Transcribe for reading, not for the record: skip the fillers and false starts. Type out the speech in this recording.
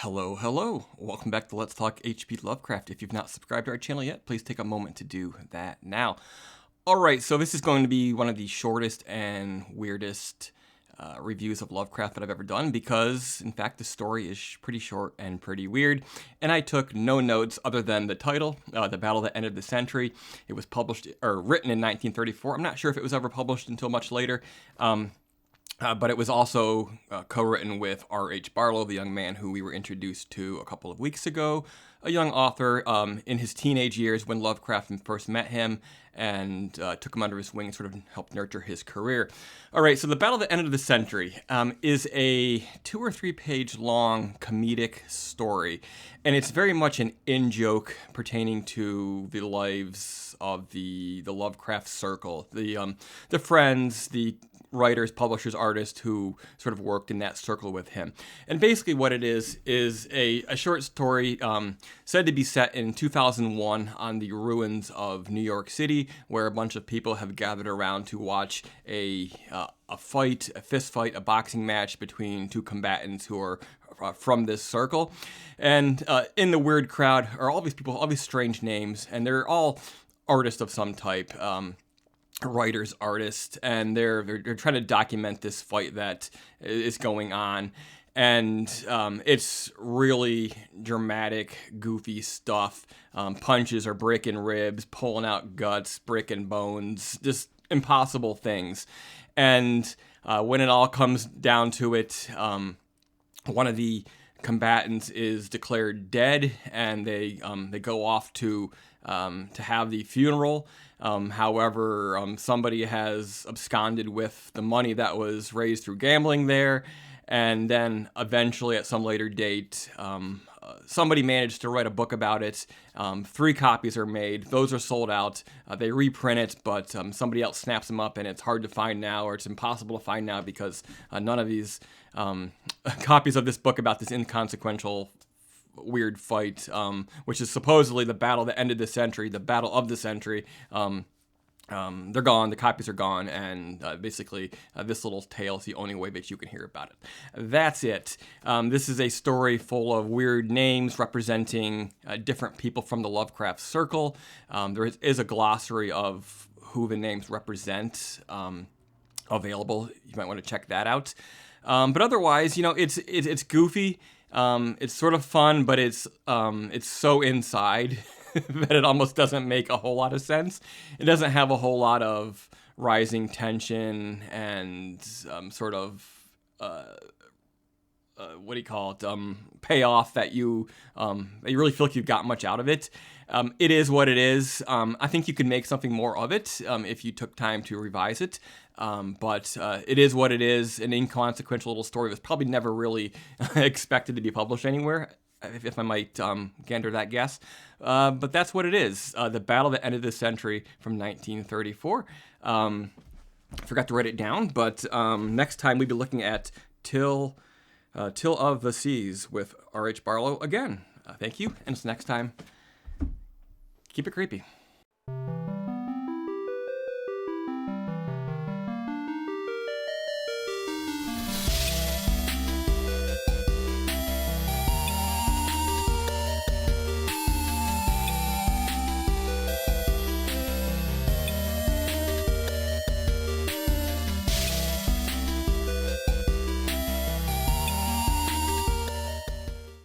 Hello, hello. Welcome back to Let's Talk H.P. Lovecraft. If you've not subscribed to our channel yet, please take a moment to do that now. Alright, so this is going to be one of the shortest and weirdest reviews of Lovecraft that I've ever done because, in fact, the story is pretty short and pretty weird. And I took no notes other than the title, The Battle That Ended the Century. It was published, or written in 1934. I'm not sure if it was ever published until much later. But it was also co-written with R.H. Barlow, the young man who we were introduced to a couple of weeks ago, a young author in his teenage years when Lovecraft first met him and took him under his wing and sort of helped nurture his career. All right, so The Battle That Ended the Century is a 2 or 3 page long comedic story, and it's very much an in-joke pertaining to the lives of the Lovecraft Circle, the friends, the writers, publishers, artists who sort of worked in that circle with him. And basically what it is a short story said to be set in 2001 on the ruins of New York City, where a bunch of people have gathered around to watch a fist fight, a boxing match between two combatants who are from this circle. And in the weird crowd are all these people, all these strange names, and they're all artists of some type. Writers, artists, and they're trying to document this fight that is going on, and it's really dramatic, goofy stuff. Punches are breaking ribs, pulling out guts, breaking bones, just impossible things. And when it all comes down to it, one of the combatants is declared dead, and they go off to have the funeral. However, somebody has absconded with the money that was raised through gambling there, and then eventually at some later date, somebody managed to write a book about it. 3 copies are made. Those are sold out. They reprint it, but somebody else snaps them up, and it's hard to find now, or it's impossible to find now because none of these copies of this book about this inconsequential weird fight, which is supposedly the battle that ended the century, the battle of the century, they're gone, the copies are gone, and basically this little tale is the only way that you can hear about it. That's it. This is a story full of weird names representing different people from the Lovecraft Circle. There is a glossary of who the names represent available. You might want to check that out. But otherwise, you know, it's goofy. It's sort of fun, but it's so inside that it almost doesn't make a whole lot of sense. It doesn't have a whole lot of rising tension and sort of what do you call it? Payoff that you really feel like you've got much out of it. It is what it is. I think you could make something more of it if you took time to revise it. But it is what it is. An inconsequential little story was probably never really expected to be published anywhere, if I might gander that guess. But that's what it is. The Battle That Ended the Century from 1934. I forgot to write it down, but next time we'll be looking at Till of the Seas with R.H. Barlow again. Thank you, and until next time, keep it creepy.